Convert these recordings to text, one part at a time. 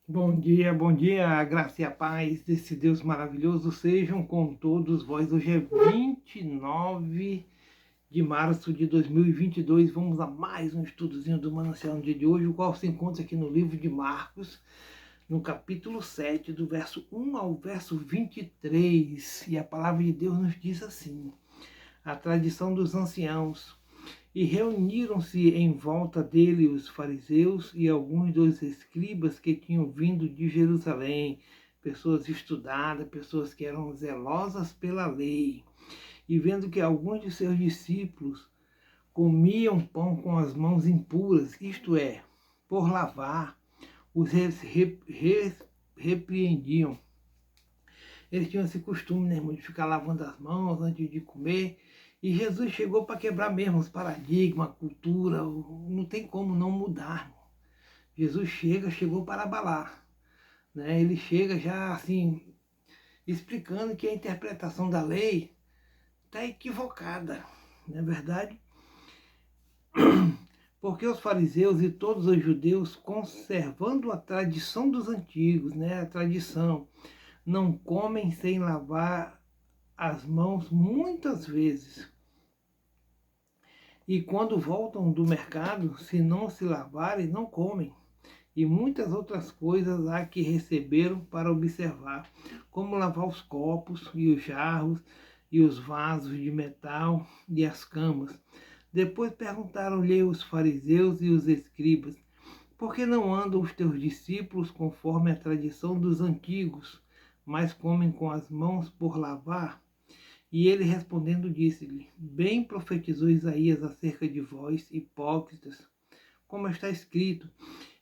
Bom dia, a graça e a paz desse Deus maravilhoso sejam com todos vós. Hoje é 29 de março de 2022. Vamos a mais um estudozinho do Manancial no dia de hoje, o qual se encontra aqui no livro de Marcos, no capítulo 7, do verso 1 ao verso 23. E a palavra de Deus nos diz assim: a tradição dos anciãos. E reuniram-se em volta dele os fariseus e alguns dos escribas que tinham vindo de Jerusalém, pessoas estudadas, pessoas que eram zelosas pela lei. E vendo que alguns de seus discípulos comiam pão com as mãos impuras, isto é, por lavar, os repreendiam. Eles tinham esse costume, né, irmão, de ficar lavando as mãos antes de comer. E Jesus chegou para quebrar mesmo os paradigmas, a cultura, não tem como não mudar. Jesus chegou para abalar. Né? Ele chega já assim, explicando que a interpretação da lei está equivocada, não é verdade? Porque os fariseus e todos os judeus, conservando a tradição dos antigos, né? A tradição, não comem sem lavar as mãos muitas vezes. E quando voltam do mercado, se não se lavarem, não comem. E muitas outras coisas há que receberam para observar, como lavar os copos e os jarros e os vasos de metal e as camas. Depois perguntaram-lhe os fariseus e os escribas: por que não andam os teus discípulos conforme a tradição dos antigos, mas comem com as mãos por lavar? E ele respondendo disse-lhe: bem profetizou Isaías acerca de vós, hipócritas, como está escrito: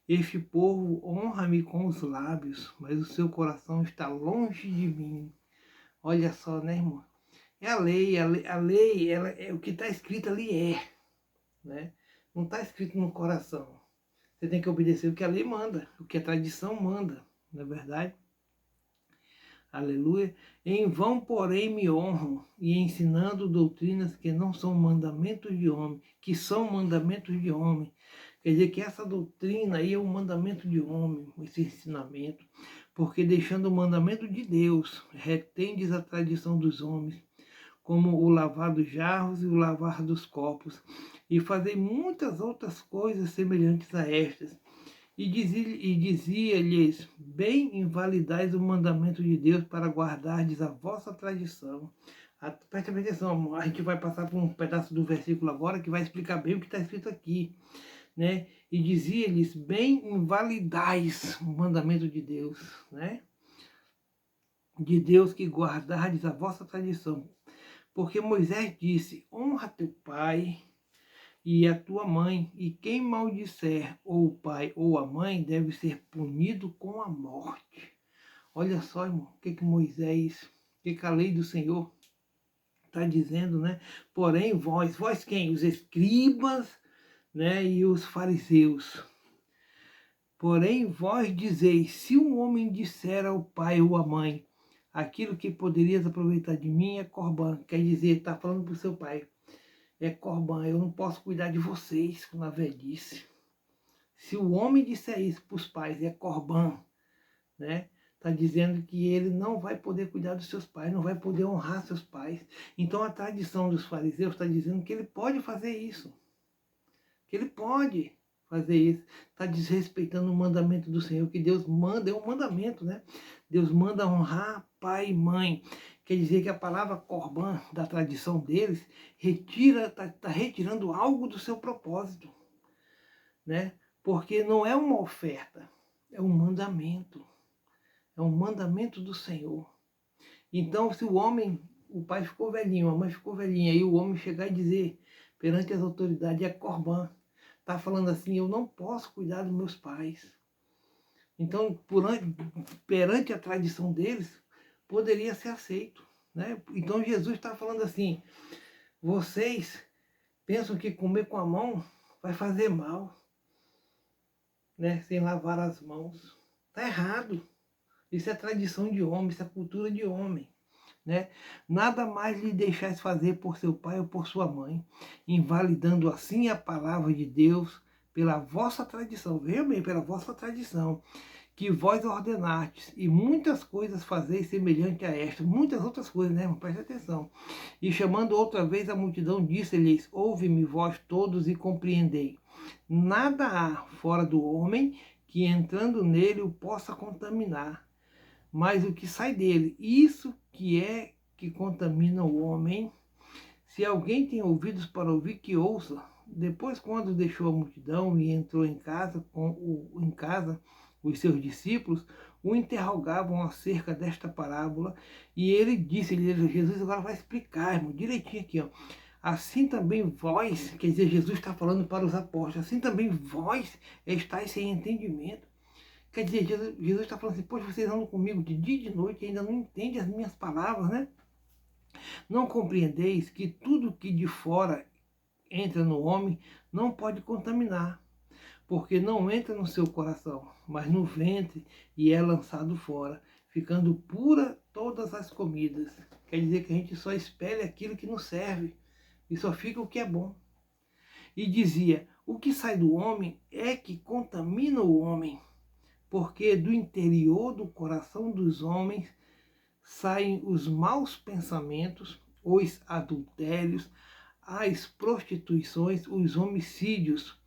este povo honra-me com os lábios, mas o seu coração está longe de mim. Olha só, né, irmão? É a lei ela, é o que está escrito ali né? Não está escrito no coração. Você tem que obedecer o que a lei manda, o que a tradição manda, não é verdade? Aleluia. Em vão, porém, me honram, e ensinando doutrinas que não são mandamentos de homem, que são mandamentos de homem. Quer dizer que essa doutrina aí é um mandamento de homem, esse ensinamento, porque deixando o mandamento de Deus, retendes a tradição dos homens, como o lavar dos jarros e o lavar dos copos, e fazei muitas outras coisas semelhantes a estas. E dizia-lhes: bem invalidais o mandamento de Deus para guardardes a vossa tradição. Preste atenção, a gente vai passar por um pedaço do versículo agora que vai explicar bem o que está escrito aqui. Né? E dizia-lhes: bem invalidais o mandamento de Deus. Né? De Deus que guardardes a vossa tradição. Porque Moisés disse: honra teu pai e a tua mãe, e quem maldisser ou o pai ou a mãe deve ser punido com a morte. Olha só, irmão, o que Moisés, o que a lei do Senhor está dizendo, né? Porém, vós quem? Os escribas, né? E os fariseus. Porém, vós dizeis: se um homem disser ao pai ou à mãe, aquilo que poderias aproveitar de mim é corbã, quer dizer, está falando para o seu pai, é corbã, eu não posso cuidar de vocês na velhice. Se o homem disser isso para os pais, é corbã, né? Está dizendo que ele não vai poder cuidar dos seus pais, não vai poder honrar seus pais. Então a tradição dos fariseus está dizendo que ele pode fazer isso. Que ele pode fazer isso. Está desrespeitando o mandamento do Senhor, que Deus manda, é um mandamento, né? Deus manda honrar pai e mãe. Quer dizer que a palavra corbã, da tradição deles, está retirando algo do seu propósito, né? Porque não é uma oferta, é um mandamento. É um mandamento do Senhor. Então, se o pai ficou velhinho, a mãe ficou velhinha, e o homem chegar e dizer perante as autoridades, é corbã, está falando assim: eu não posso cuidar dos meus pais. Então, perante a tradição deles, poderia ser aceito. Né? Então, Jesus está falando assim: vocês pensam que comer com a mão vai fazer mal, né? Sem lavar as mãos. Está errado. Isso é tradição de homem, isso é cultura de homem. Né? Nada mais lhe deixais fazer por seu pai ou por sua mãe, invalidando assim a palavra de Deus pela vossa tradição, veja bem, pela vossa tradição, que vós ordenastes, e muitas coisas fazeis semelhante a esta, muitas outras coisas, né, irmão? Preste atenção. E chamando outra vez a multidão, disse-lhes, ouve-me vós todos e compreendei. Nada há fora do homem que entrando nele o possa contaminar, mas o que sai dele, isso que é que contamina o homem. Se alguém tem ouvidos para ouvir, que ouça. Depois, quando deixou a multidão e entrou em casa, os seus discípulos o interrogavam acerca desta parábola, e ele disse, Jesus agora vai explicar, irmão, direitinho aqui, ó. Assim também vós, quer dizer, Jesus está falando para os apóstolos, assim também vós estáis sem entendimento. Quer dizer, Jesus está falando assim, pois vocês andam comigo de dia e de noite e ainda não entendem as minhas palavras, né? Não compreendeis que tudo que de fora entra no homem não pode contaminar, porque não entra no seu coração, mas no ventre e é lançado fora, ficando pura todas as comidas. Quer dizer que a gente só espelha aquilo que nos serve e só fica o que é bom. E dizia, o que sai do homem é que contamina o homem, porque do interior do coração dos homens saem os maus pensamentos, os adultérios, as prostituições, os homicídios,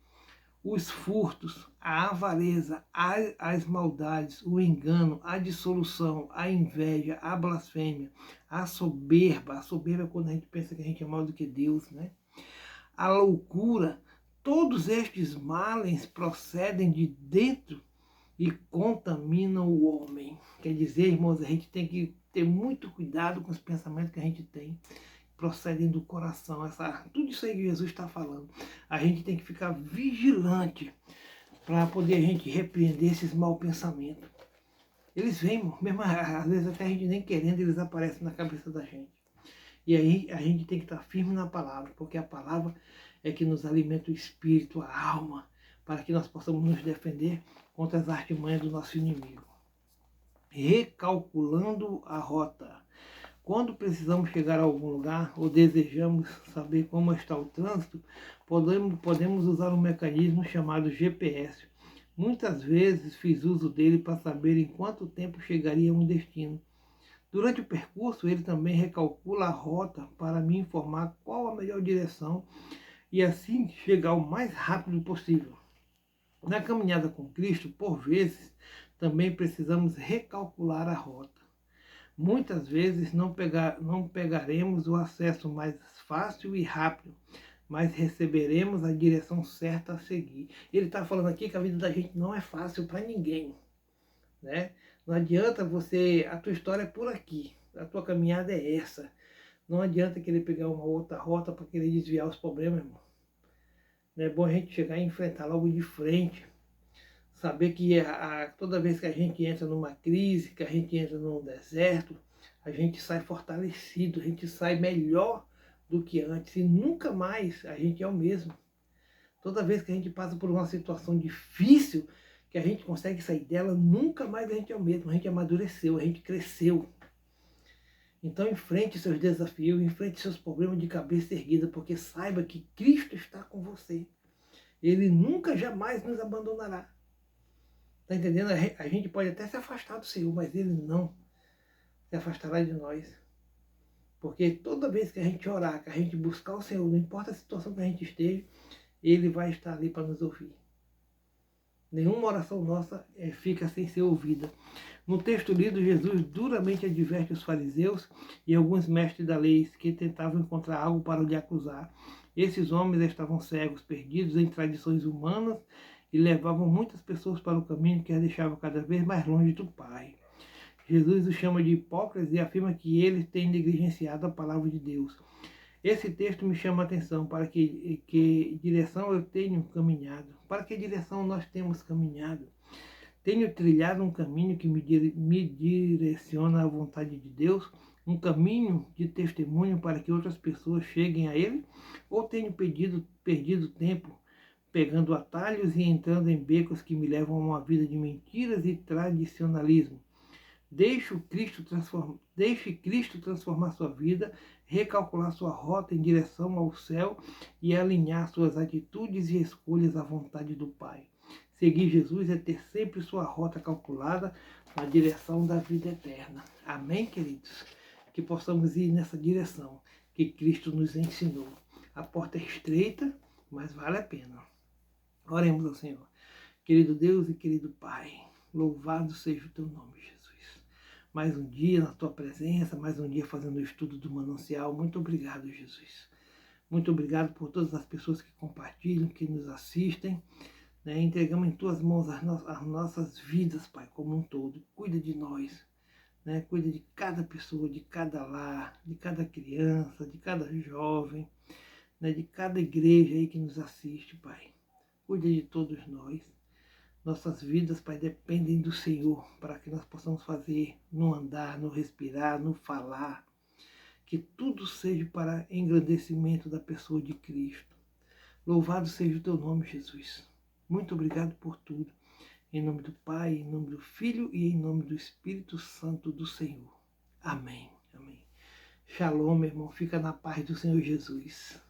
os furtos, a avareza, as maldades, o engano, a dissolução, a inveja, a blasfêmia, a soberba é quando a gente pensa que a gente é maior do que Deus, né? A loucura. Todos estes males procedem de dentro e contaminam o homem. Quer dizer, irmãos, a gente tem que ter muito cuidado com os pensamentos que a gente tem, procedem do coração. Tudo isso aí que Jesus está falando. A gente tem que ficar vigilante para poder a gente repreender esses maus pensamentos. Eles vêm, mesmo às vezes até a gente nem querendo, eles aparecem na cabeça da gente. E aí a gente tem que estar firme na palavra, porque a palavra é que nos alimenta o espírito, a alma, para que nós possamos nos defender contra as artimanhas do nosso inimigo. Recalculando a rota. Quando precisamos chegar a algum lugar ou desejamos saber como está o trânsito, podemos usar um mecanismo chamado GPS. Muitas vezes fiz uso dele para saber em quanto tempo chegaria a um destino. Durante o percurso, ele também recalcula a rota para me informar qual a melhor direção e assim chegar o mais rápido possível. Na caminhada com Cristo, por vezes, também precisamos recalcular a rota. Muitas vezes não pegaremos o acesso mais fácil e rápido, mas receberemos a direção certa a seguir. Ele está falando aqui que a vida da gente não é fácil para ninguém, né? Não adianta a tua história é por aqui, a tua caminhada é essa. Não adianta querer pegar uma outra rota para querer desviar os problemas, irmão. Não é bom a gente chegar e enfrentar logo de frente. Saber que toda vez que a gente entra numa crise, que a gente entra num deserto, a gente sai fortalecido, a gente sai melhor do que antes e nunca mais a gente é o mesmo. Toda vez que a gente passa por uma situação difícil, que a gente consegue sair dela, nunca mais a gente é o mesmo, a gente amadureceu, a gente cresceu. Então enfrente seus desafios, enfrente seus problemas de cabeça erguida, porque saiba que Cristo está com você. Ele nunca, jamais nos abandonará. Está entendendo? A gente pode até se afastar do Senhor, mas Ele não se afastará de nós. Porque toda vez que a gente orar, que a gente buscar o Senhor, não importa a situação que a gente esteja, Ele vai estar ali para nos ouvir. Nenhuma oração nossa fica sem ser ouvida. No texto lido, Jesus duramente adverte os fariseus e alguns mestres da lei que tentavam encontrar algo para lhe acusar. Esses homens estavam cegos, perdidos em tradições humanas, e levavam muitas pessoas para o caminho que as deixava cada vez mais longe do Pai. Jesus os chama de hipócritas e afirma que eles têm negligenciado a palavra de Deus. Esse texto me chama a atenção para que direção eu tenho caminhado. Para que direção nós temos caminhado? Tenho trilhado um caminho que me direciona à vontade de Deus, um caminho de testemunho para que outras pessoas cheguem a Ele? Ou tenho perdido tempo pegando atalhos e entrando em becos que me levam a uma vida de mentiras e tradicionalismo? Deixe Cristo transformar sua vida, recalcular sua rota em direção ao céu e alinhar suas atitudes e escolhas à vontade do Pai. Seguir Jesus é ter sempre sua rota calculada na direção da vida eterna. Amém, queridos? Que possamos ir nessa direção que Cristo nos ensinou. A porta é estreita, mas vale a pena. Oremos ao Senhor. Querido Deus e querido Pai, louvado seja o teu nome, Jesus. Mais um dia na tua presença, mais um dia fazendo o estudo do manancial. Muito obrigado, Jesus. Muito obrigado por todas as pessoas que compartilham, que nos assistem. Né? Entregamos em tuas mãos as nossas vidas, Pai, como um todo. Cuida de nós. Né? Cuida de cada pessoa, de cada lar, de cada criança, de cada jovem, né? De cada igreja aí que nos assiste, Pai. Cuida de todos nós. Nossas vidas, Pai, dependem do Senhor para que nós possamos fazer no andar, no respirar, no falar. Que tudo seja para engrandecimento da pessoa de Cristo. Louvado seja o teu nome, Jesus. Muito obrigado por tudo. Em nome do Pai, em nome do Filho e em nome do Espírito Santo do Senhor. Amém. Amém. Shalom, meu irmão. Fica na paz do Senhor Jesus.